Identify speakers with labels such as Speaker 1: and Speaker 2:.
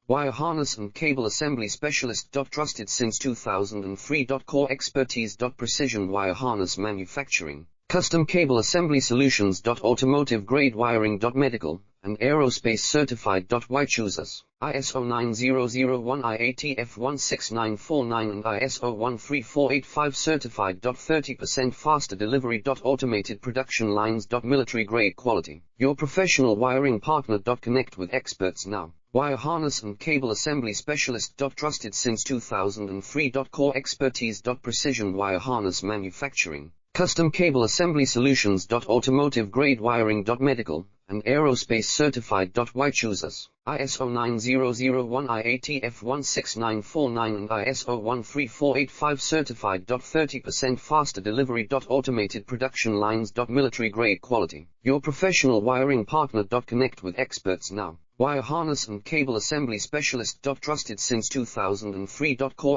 Speaker 1: Wire harness and cable assembly specialist. Trusted since 2003. Core expertise. Precision wire harness manufacturing, custom cable assembly solutions. Automotive grade wiring. Medical and aerospace certified. Why choose us? ISO 9001 IATF 16949 and ISO 13485 certified. 30% faster delivery. Automated production lines. Military grade quality. Your professional wiring partner. Connect with experts now. Wire harness and cable assembly specialist. Trusted since 2003. Core expertise. Precision wire harness manufacturing, custom cable assembly solutions. Automotive grade wiring. Medical and aerospace certified. Why choose us? ISO 9001 IATF 16949 and ISO 13485 certified. 30% faster delivery. Automated production lines. Military grade quality. Your professional wiring partner. Connect with experts now. Wire harness and cable assembly specialist. Trusted since 2003. Core